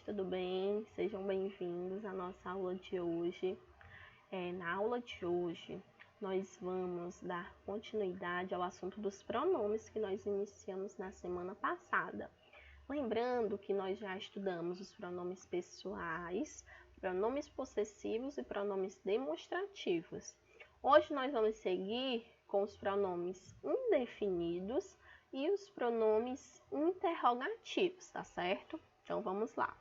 tudo bem? Sejam bem-vindos à nossa aula de hoje. Na aula de hoje, nós vamos dar continuidade ao assunto dos pronomes que nós iniciamos na semana passada. Lembrando que nós já estudamos os pronomes pessoais, pronomes possessivos e pronomes demonstrativos. Hoje nós vamos seguir com os pronomes indefinidos e os pronomes interrogativos, tá certo? Então, vamos lá.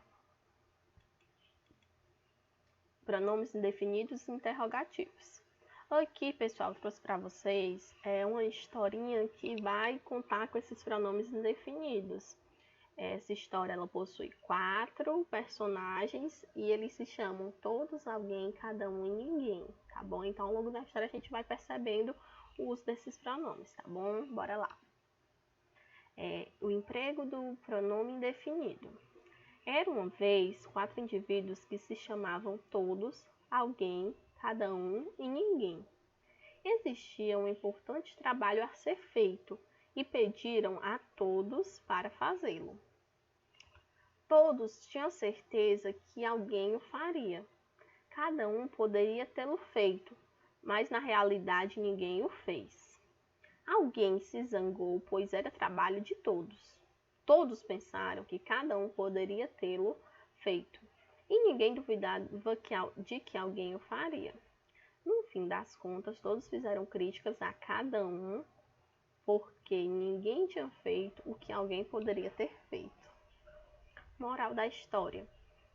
Pronomes indefinidos e interrogativos. Aqui, pessoal, trouxe para vocês uma historinha que vai contar com esses pronomes indefinidos. Essa história, ela possui 4 personagens e eles se chamam todos, alguém, cada um e ninguém, tá bom? Então, ao longo da história, a gente vai percebendo o uso desses pronomes, tá bom? Bora lá. O emprego do pronome indefinido. Era uma vez 4 indivíduos que se chamavam todos, alguém, cada um e ninguém. Existia um importante trabalho a ser feito e pediram a todos para fazê-lo. Todos tinham certeza que alguém o faria. Cada um poderia tê-lo feito, mas na realidade ninguém o fez. Alguém se zangou, pois era trabalho de todos. Todos pensaram que cada um poderia tê-lo feito, e ninguém duvidava de que alguém o faria. No fim das contas, todos fizeram críticas a cada um, porque ninguém tinha feito o que alguém poderia ter feito. Moral da história.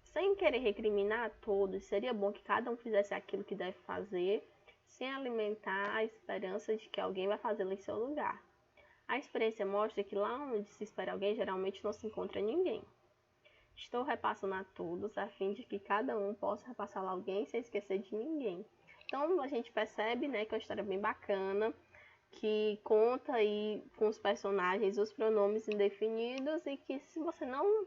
Sem querer recriminar a todos, seria bom que cada um fizesse aquilo que deve fazer, sem alimentar a esperança de que alguém vai fazê-lo em seu lugar. A experiência mostra que lá onde se espera alguém, geralmente não se encontra ninguém. Estou repassando a todos, a fim de que cada um possa repassar a alguém sem esquecer de ninguém. Então, a gente percebe, que é uma história bem bacana, que conta aí com os personagens os pronomes indefinidos e que se você não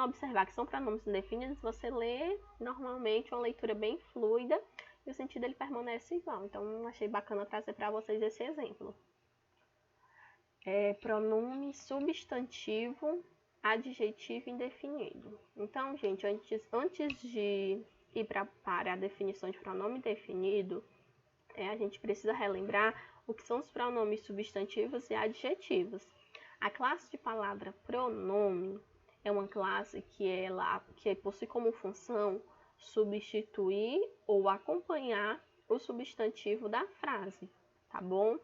observar que são pronomes indefinidos, você lê normalmente uma leitura bem fluida e o sentido ele permanece igual. Então, achei bacana trazer para vocês esse exemplo. Pronome substantivo, adjetivo indefinido. Então, gente, antes de ir para a definição de pronome definido, a gente precisa relembrar o que são os pronomes substantivos e adjetivos. A classe de palavra pronome é uma classe que possui como função substituir ou acompanhar o substantivo da frase, tá bom?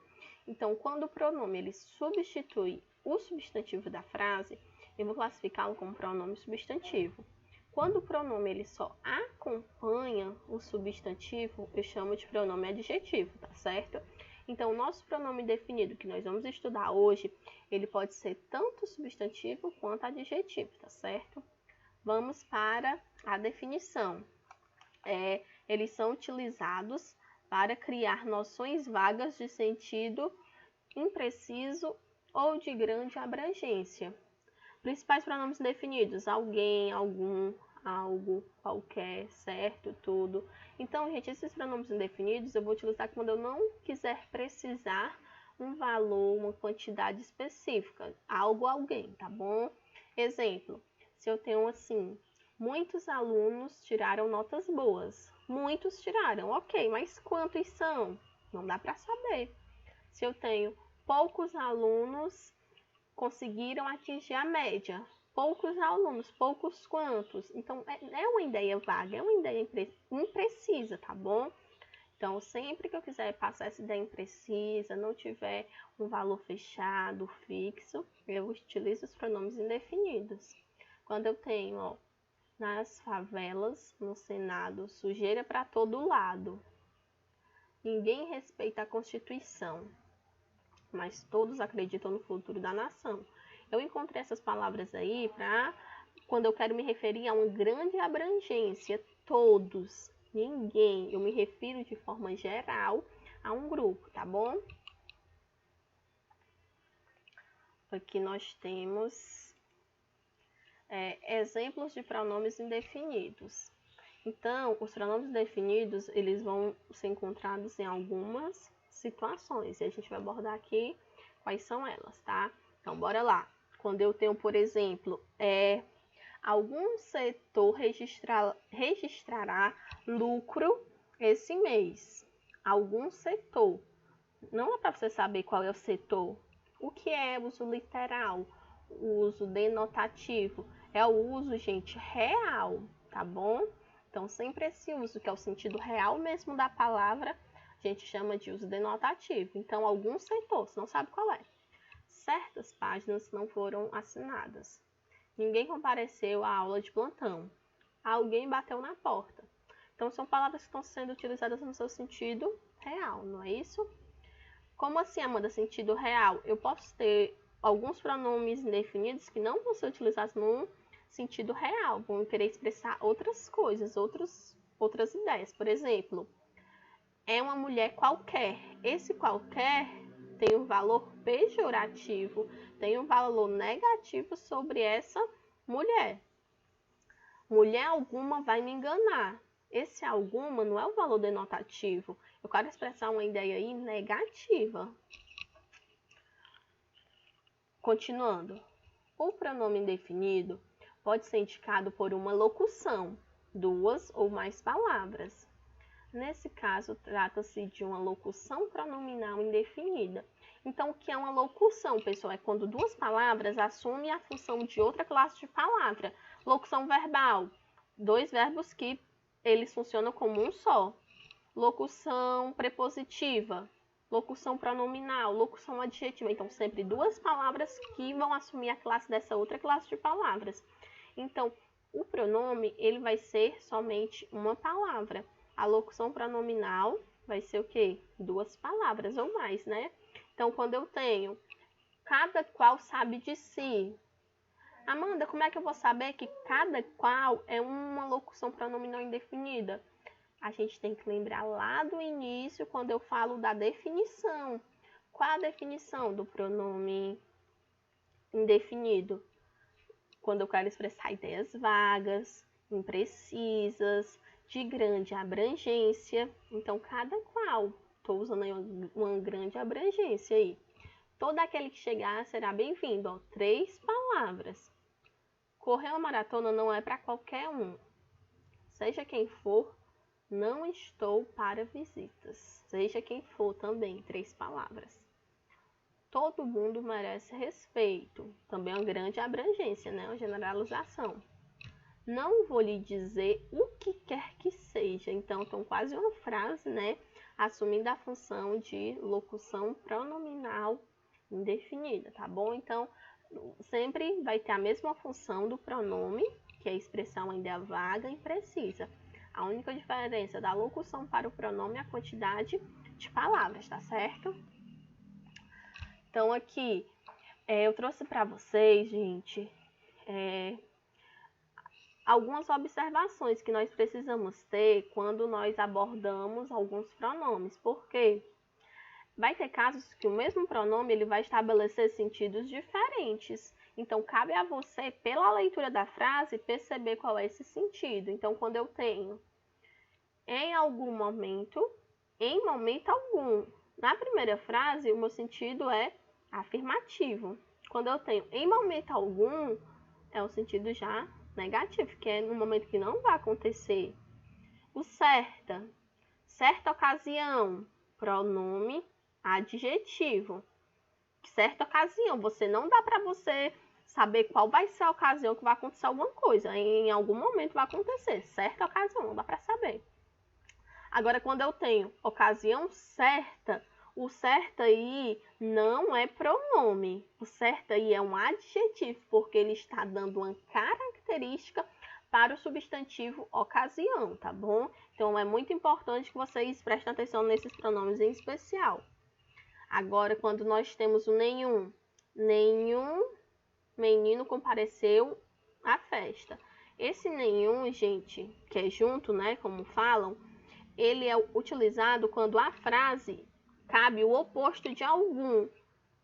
Então, quando o pronome ele substitui o substantivo da frase, eu vou classificá-lo como pronome substantivo. Quando o pronome ele só acompanha o substantivo, eu chamo de pronome adjetivo, tá certo? Então, o nosso pronome definido que nós vamos estudar hoje, ele pode ser tanto substantivo quanto adjetivo, tá certo? Vamos para a definição. Eles são utilizados para criar noções vagas de sentido impreciso ou de grande abrangência. Principais pronomes definidos: alguém, algum, algo, qualquer, certo, tudo. Então, gente, esses pronomes indefinidos eu vou utilizar quando eu não quiser precisar um valor, uma quantidade específica. Algo, alguém, tá bom? Exemplo, se eu tenho assim, muitos alunos tiraram notas boas. Muitos tiraram, ok, mas quantos são? Não dá para saber. Se eu tenho poucos alunos conseguiram atingir a média. Poucos alunos, poucos quantos? Então, é uma ideia vaga, é uma ideia imprecisa, tá bom? Então, sempre que eu quiser passar essa ideia imprecisa, não tiver um valor fechado, fixo, eu utilizo os pronomes indefinidos. Quando eu tenho, nas favelas, no Senado, sujeira para todo lado. Ninguém respeita a Constituição, mas todos acreditam no futuro da nação. Eu encontrei essas palavras aí para quando eu quero me referir a uma grande abrangência, todos, ninguém. Eu me refiro de forma geral a um grupo, tá bom? Aqui nós temos exemplos de pronomes indefinidos. Então, os pronomes definidos, eles vão ser encontrados em algumas situações. E a gente vai abordar aqui quais são elas, tá? Então, bora lá. Quando eu tenho, por exemplo, Algum setor registrará lucro esse mês. Algum setor. Não é para você saber qual é o setor. O que é uso literal? O uso denotativo. É o uso, gente, real, tá bom? Então, sempre esse uso, que é o sentido real mesmo da palavra, a gente chama de uso denotativo. Então, algum setor, você não sabe qual é. Certas páginas não foram assinadas. Ninguém compareceu à aula de plantão. Alguém bateu na porta. Então, são palavras que estão sendo utilizadas no seu sentido real, não é isso? Como assim, Amanda, sentido real? Eu posso ter alguns pronomes indefinidos que não vão ser utilizados no sentido real, vão querer expressar outras coisas, outras ideias. Por exemplo, é uma mulher qualquer. Esse qualquer tem um valor pejorativo, tem um valor negativo sobre essa mulher. Mulher alguma vai me enganar. Esse alguma não é o valor denotativo. Eu quero expressar uma ideia aí negativa. Continuando. O pronome indefinido pode ser indicado por uma locução, duas ou mais palavras. Nesse caso, trata-se de uma locução pronominal indefinida. Então, o que é uma locução, pessoal? É quando duas palavras assumem a função de outra classe de palavra. Locução verbal, dois verbos que eles funcionam como um só. Locução prepositiva, locução pronominal, locução adjetiva. Então, sempre duas palavras que vão assumir a classe dessa outra classe de palavras. Então, o pronome, ele vai ser somente uma palavra. A locução pronominal vai ser o quê? Duas palavras ou mais, né? Então, quando eu tenho cada qual sabe de si. Amanda, como é que eu vou saber que cada qual é uma locução pronominal indefinida? A gente tem que lembrar lá do início, quando eu falo da definição. Qual a definição do pronome indefinido? Quando eu quero expressar ideias vagas, imprecisas, de grande abrangência. Então, cada qual. Estou usando aí uma grande abrangência aí. Todo aquele que chegar será bem-vindo. 3 palavras. Correr uma maratona não é para qualquer um. Seja quem for, não estou para visitas. Seja quem for também, 3 palavras. Todo mundo merece respeito. Também é uma grande abrangência, né? Uma generalização. Não vou lhe dizer o que quer que seja. Então, quase uma frase, né? Assumindo a função de locução pronominal indefinida, tá bom? Então, sempre vai ter a mesma função do pronome, que é expressar uma ideia vaga e imprecisa. A única diferença da locução para o pronome é a quantidade de palavras, tá certo? Então, aqui, eu trouxe para vocês, gente, algumas observações que nós precisamos ter quando nós abordamos alguns pronomes. Por quê? Vai ter casos que o mesmo pronome ele vai estabelecer sentidos diferentes. Então, cabe a você, pela leitura da frase, perceber qual é esse sentido. Então, quando eu tenho em algum momento, em momento algum. Na primeira frase, o meu sentido é afirmativo. Quando eu tenho em momento algum, é o sentido já negativo, que é no momento que não vai acontecer. O certa ocasião, pronome adjetivo. Certa ocasião, você não dá para você saber qual vai ser a ocasião que vai acontecer alguma coisa. Em algum momento vai acontecer. Certa ocasião, não dá para saber. Agora, quando eu tenho ocasião certa, o certo aí não é pronome. O certo aí é um adjetivo, porque ele está dando uma característica para o substantivo ocasião, tá bom? Então, é muito importante que vocês prestem atenção nesses pronomes em especial. Agora, quando nós temos o nenhum menino compareceu à festa. Esse nenhum, gente, que é junto, né, como falam, ele é utilizado quando a frase cabe o oposto de algum,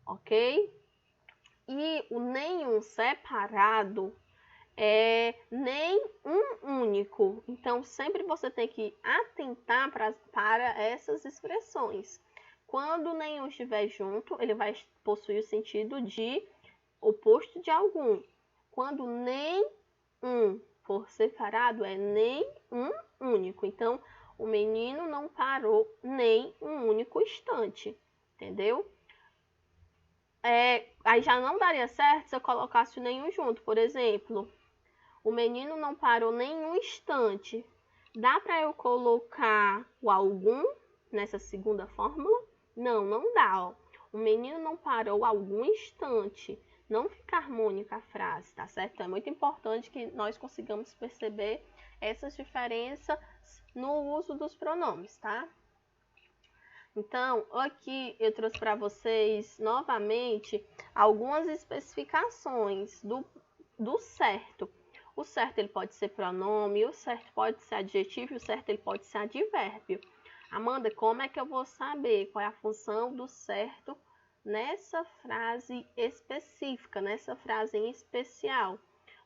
ok? E o nenhum separado é nem um único. Então, sempre você tem que atentar para essas expressões. Quando nenhum estiver junto, ele vai possuir o sentido de oposto de algum. Quando nem um por separado é nem um único. Então, o menino não parou nem um único instante, entendeu? Aí já não daria certo se eu colocasse o nenhum junto. Por exemplo, o menino não parou nem um instante. Dá para eu colocar o algum nessa segunda fórmula? Não, não dá. Ó. O menino não parou algum instante. Não fica harmônica a frase, tá certo? Então, é muito importante que nós consigamos perceber essas diferenças no uso dos pronomes, tá? Então, aqui eu trouxe para vocês novamente algumas especificações do certo. O certo ele pode ser pronome, o certo pode ser adjetivo e o certo ele pode ser advérbio. Amanda, como é que eu vou saber qual é a função do certo nessa frase específica, nessa frase em especial?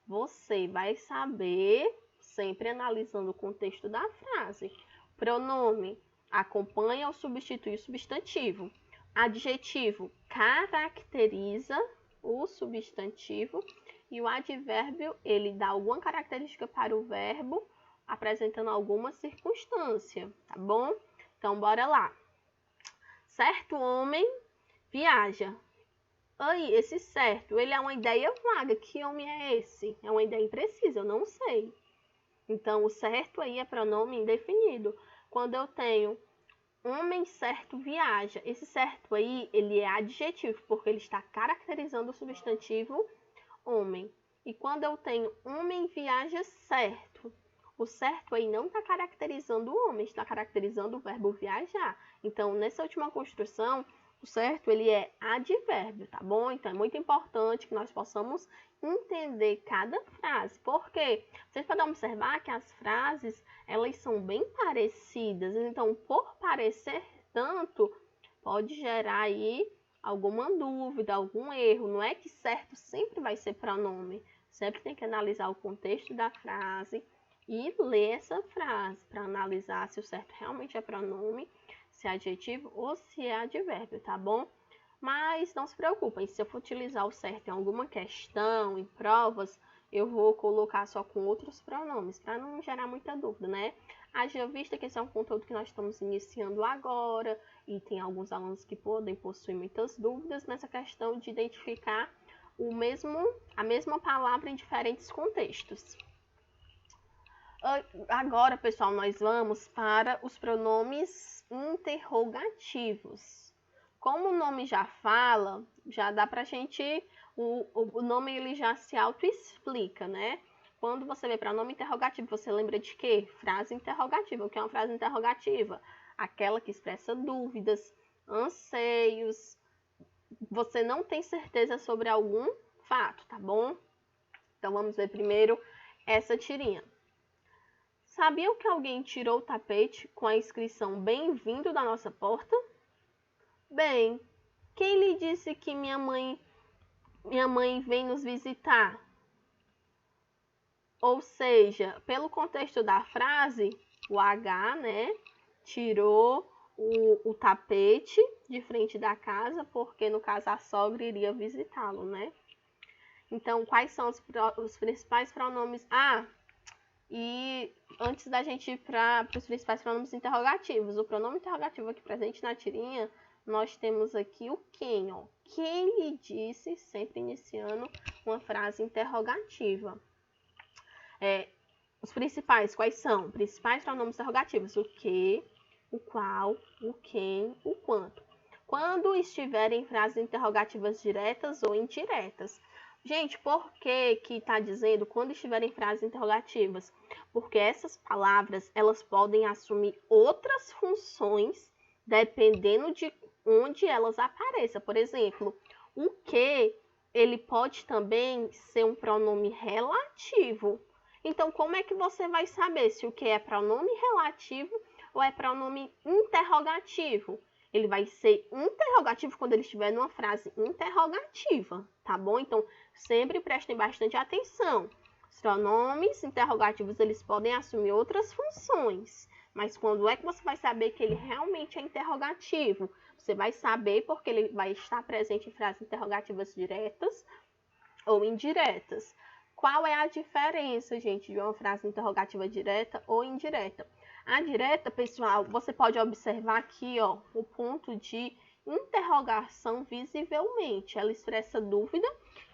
Você vai saber sempre analisando o contexto da frase. Pronome acompanha ou substitui o substantivo. Adjetivo caracteriza o substantivo e o advérbio ele dá alguma característica para o verbo, apresentando alguma circunstância, tá bom? Então, bora lá. Certo homem viaja. Aí, esse certo, ele é uma ideia vaga. Que homem é esse? É uma ideia imprecisa, eu não sei. Então, o certo aí é pronome indefinido. Quando eu tenho homem certo viaja, esse certo aí, ele é adjetivo, porque ele está caracterizando o substantivo homem. E quando eu tenho homem viaja certo, o certo aí não está caracterizando o homem, está caracterizando o verbo viajar. Então, nessa última construção, o certo ele é advérbio, tá bom? Então, é muito importante que nós possamos entender cada frase. Por quê? Vocês podem observar que as frases, elas são bem parecidas. Então, por parecer tanto, pode gerar aí alguma dúvida, algum erro. Não é que certo sempre vai ser pronome. Sempre tem que analisar o contexto da frase e ler essa frase para analisar se o certo realmente é pronome, se é adjetivo ou se é advérbio, tá bom? Mas não se preocupem, se eu for utilizar o certo em alguma questão, em provas, eu vou colocar só com outros pronomes, para não gerar muita dúvida, né? Haja vista que esse é um conteúdo que nós estamos iniciando agora, e tem alguns alunos que podem possuir muitas dúvidas nessa questão de identificar a mesma palavra em diferentes contextos. Agora, pessoal, nós vamos para os pronomes interrogativos. Como o nome já fala, já dá pra gente... O nome ele já se auto-explica, né? Quando você vê pronome interrogativo, você lembra de quê? Frase interrogativa. O que é uma frase interrogativa? Aquela que expressa dúvidas, anseios. Você não tem certeza sobre algum fato, tá bom? Então, vamos ver primeiro essa tirinha. Sabiam que alguém tirou o tapete com a inscrição Bem-vindo da nossa porta? Bem, quem lhe disse que minha mãe vem nos visitar? Ou seja, pelo contexto da frase, o H, né, tirou o tapete de frente da casa, porque no caso a sogra iria visitá-lo, né? Então, quais são os principais pronomes? E antes da gente ir para os principais pronomes interrogativos, o pronome interrogativo aqui presente na tirinha, nós temos aqui o quem, ó. Quem lhe disse, sempre iniciando uma frase interrogativa. Os principais, quais são? Principais pronomes interrogativos, o que, o qual, o quem, o quanto. Quando estiverem frases interrogativas diretas ou indiretas. Gente, por que que tá dizendo quando estiverem frases interrogativas? Porque essas palavras, elas podem assumir outras funções dependendo de onde elas apareçam. Por exemplo, o que, ele pode também ser um pronome relativo. Então, como é que você vai saber se o que é pronome relativo ou é pronome interrogativo? Ele vai ser interrogativo quando ele estiver numa frase interrogativa, tá bom? Então, sempre prestem bastante atenção. Os pronomes interrogativos, eles podem assumir outras funções, mas quando é que você vai saber que ele realmente é interrogativo? Você vai saber porque ele vai estar presente em frases interrogativas diretas ou indiretas. Qual é a diferença, gente, de uma frase interrogativa direta ou indireta? A direta, pessoal, você pode observar aqui, ó, o ponto de interrogação visivelmente. Ela expressa dúvida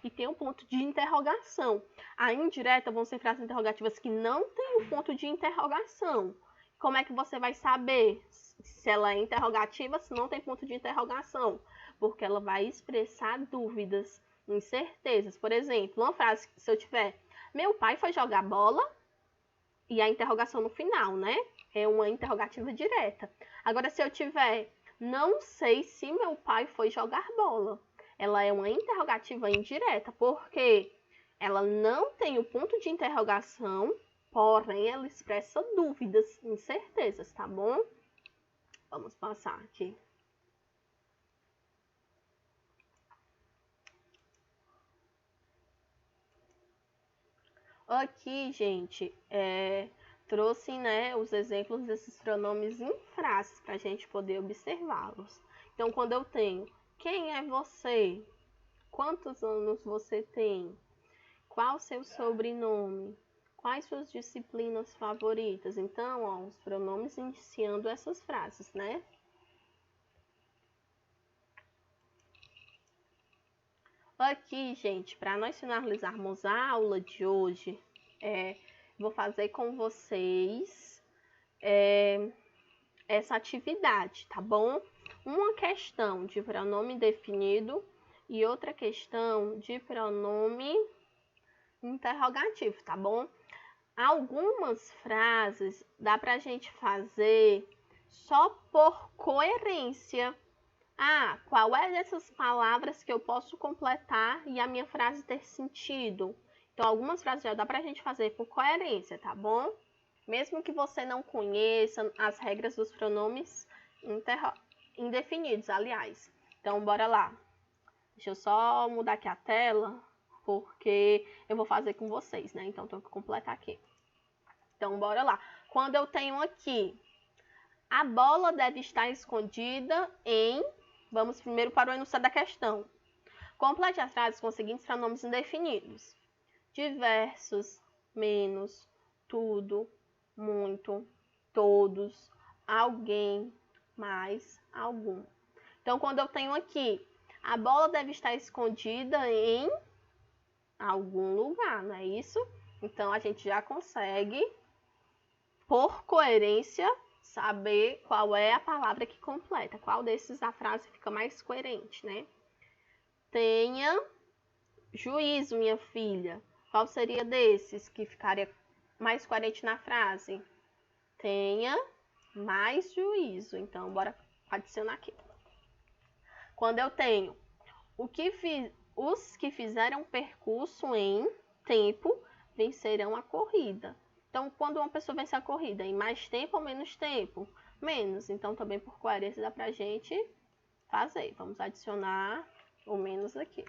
e tem um ponto de interrogação. A indireta vão ser frases interrogativas que não tem o ponto de interrogação. Como é que você vai saber se ela é interrogativa, se não tem ponto de interrogação? Porque ela vai expressar dúvidas, incertezas. Por exemplo, uma frase, se eu tiver, meu pai foi jogar bola, e a interrogação no final, né? É uma interrogativa direta. Agora, se eu tiver, não sei se meu pai foi jogar bola, ela é uma interrogativa indireta, porque ela não tem o ponto de interrogação, porém ela expressa dúvidas, incertezas, tá bom? Vamos passar aqui. Aqui, gente, trouxe, né, os exemplos desses pronomes em frases para a gente poder observá-los. Então, quando eu tenho, quem é você? Quantos anos você tem? Qual o seu sobrenome? Quais suas disciplinas favoritas? Então, ó, os pronomes iniciando essas frases, né? Aqui, gente, para nós finalizarmos a aula de hoje, vou fazer com vocês essa atividade, tá bom? Uma questão de pronome definido e outra questão de pronome interrogativo, tá bom? Algumas frases dá pra gente fazer só por coerência. Ah, qual é dessas palavras que eu posso completar e a minha frase ter sentido? Então, algumas frases já dá pra gente fazer por coerência, tá bom? Mesmo que você não conheça as regras dos pronomes indefinidos, aliás. Então, bora lá. Deixa eu só mudar aqui a tela, porque eu vou fazer com vocês, né? Então, tenho que completar aqui. Então, bora lá. Quando eu tenho aqui, a bola deve estar escondida em... Vamos primeiro para o enunciado da questão. Complete as frases com os seguintes pronomes indefinidos. Diversos, menos, tudo, muito, todos, alguém, mais, algum. Então, quando eu tenho aqui, a bola deve estar escondida em algum lugar, não é isso? Então, a gente já consegue, por coerência, saber qual é a palavra que completa, qual desses a frase fica mais coerente, né? Tenha juízo, minha filha. Qual seria desses que ficaria mais coerente na frase? Tenha mais juízo. Então, bora adicionar aqui. Quando eu tenho os que fizeram percurso em tempo vencerão a corrida. Então, quando uma pessoa vence a corrida, em mais tempo ou menos tempo? Menos. Então, também por coerência dá pra gente fazer. Vamos adicionar o menos aqui.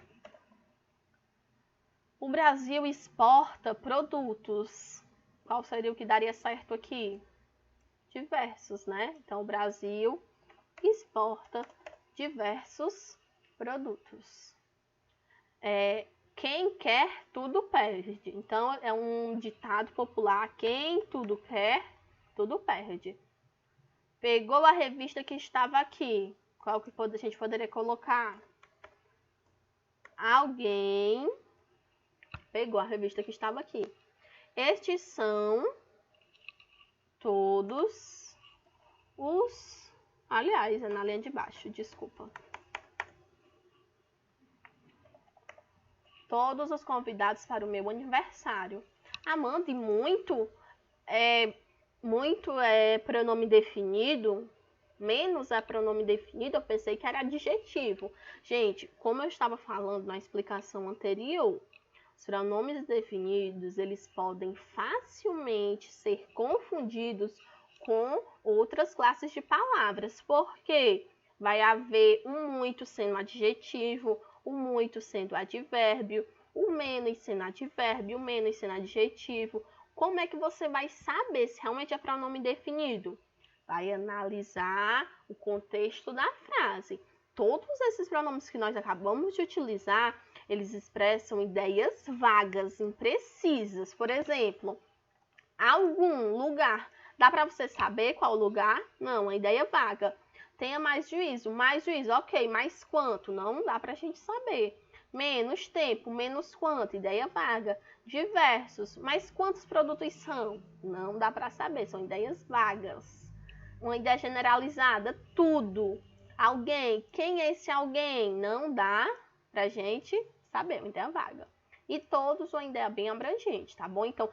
O Brasil exporta produtos. Qual seria o que daria certo aqui? Diversos, né? Então, o Brasil exporta diversos produtos. Quem quer, tudo perde. Então, é um ditado popular. Quem tudo quer, tudo perde. Pegou a revista que estava aqui. Qual que a gente poderia colocar? Alguém pegou a revista que estava aqui. Estes são todos os... Aliás, é na linha de baixo, desculpa. Todos os convidados para o meu aniversário. Amanda, e muito pronome definido, menos é pronome definido, eu pensei que era adjetivo. Gente, como eu estava falando na explicação anterior, os pronomes definidos, eles podem facilmente ser confundidos com outras classes de palavras, porque vai haver um muito sendo adjetivo, o muito sendo advérbio, o menos sendo advérbio, o menos sendo adjetivo. Como é que você vai saber se realmente é pronome definido? Vai analisar o contexto da frase. Todos esses pronomes que nós acabamos de utilizar, eles expressam ideias vagas, imprecisas. Por exemplo, algum lugar. Dá para você saber qual lugar? Não, a ideia é vaga. Tenha mais juízo, ok, mais quanto? Não dá para a gente saber. Menos tempo, menos quanto? Ideia vaga. Diversos, mas quantos produtos são? Não dá para saber, são ideias vagas. Uma ideia generalizada, tudo. Alguém, quem é esse alguém? Não dá pra gente saber, uma ideia vaga. E todos, uma ideia bem abrangente, tá bom? Então,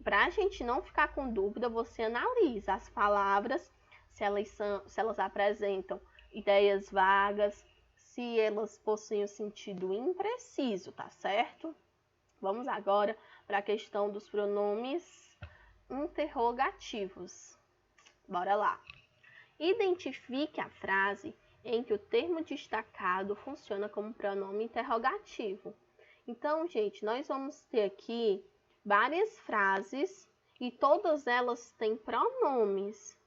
pra gente não ficar com dúvida, você analisa as palavras, se elas apresentam ideias vagas, se elas possuem um sentido impreciso, tá certo? Vamos agora para a questão dos pronomes interrogativos. Bora lá. Identifique a frase em que o termo destacado funciona como pronome interrogativo. Então, gente, nós vamos ter aqui várias frases e todas elas têm pronomes.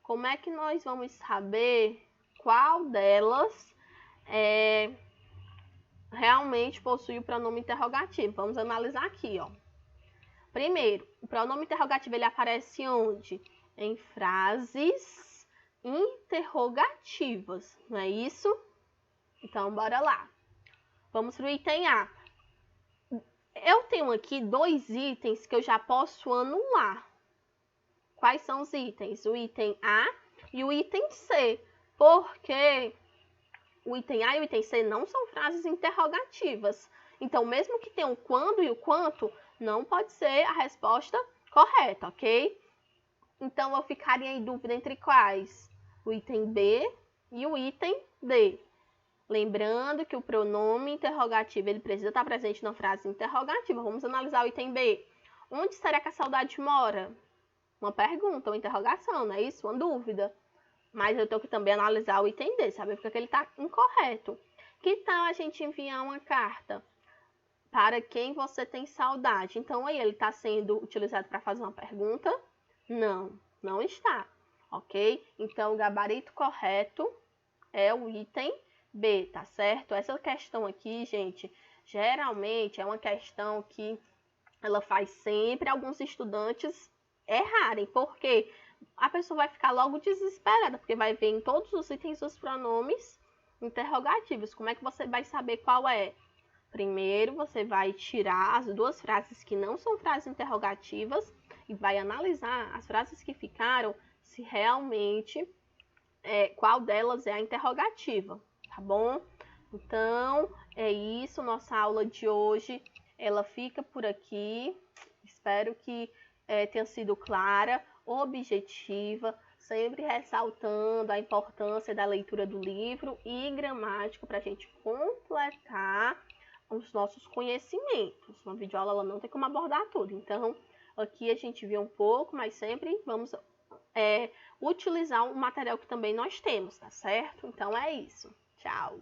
Como é que nós vamos saber qual delas realmente possui o pronome interrogativo? Vamos analisar aqui, ó. Primeiro, o pronome interrogativo ele aparece onde? Em frases interrogativas, não é isso? Então, bora lá. Vamos para o item A. Eu tenho aqui 2 itens que eu já posso anular. Quais são os itens? O item A e o item C. Porque o item A e o item C não são frases interrogativas. Então, mesmo que tenham o quando e o quanto, não pode ser a resposta correta, ok? Então, eu ficaria em dúvida entre quais? O item B e o item D. Lembrando que o pronome interrogativo ele precisa estar presente na frase interrogativa. Vamos analisar o item B. Onde será que a saudade mora? Uma pergunta, uma interrogação, não é isso? Uma dúvida. Mas eu tenho que também analisar o item D, saber porque ele está incorreto. Que tal a gente enviar uma carta? Para quem você tem saudade? Então, aí, ele está sendo utilizado para fazer uma pergunta? Não, não está, ok? Então, o gabarito correto é o item B, tá certo? Essa questão aqui, gente, geralmente é uma questão que ela faz sempre alguns estudantes errarem, porque a pessoa vai ficar logo desesperada, porque vai ver em todos os itens os pronomes interrogativos. Como é que você vai saber qual é? Primeiro, você vai tirar as 2 frases que não são frases interrogativas e vai analisar as frases que ficaram, se realmente qual delas é a interrogativa, tá bom? Então, é isso, nossa aula de hoje, ela fica por aqui. Espero que tenha sido clara, objetiva, sempre ressaltando a importância da leitura do livro e gramática para a gente completar os nossos conhecimentos. Uma videoaula ela não tem como abordar tudo, então aqui a gente vê um pouco, mas sempre vamos utilizar um material que também nós temos, tá certo? Então é isso. Tchau!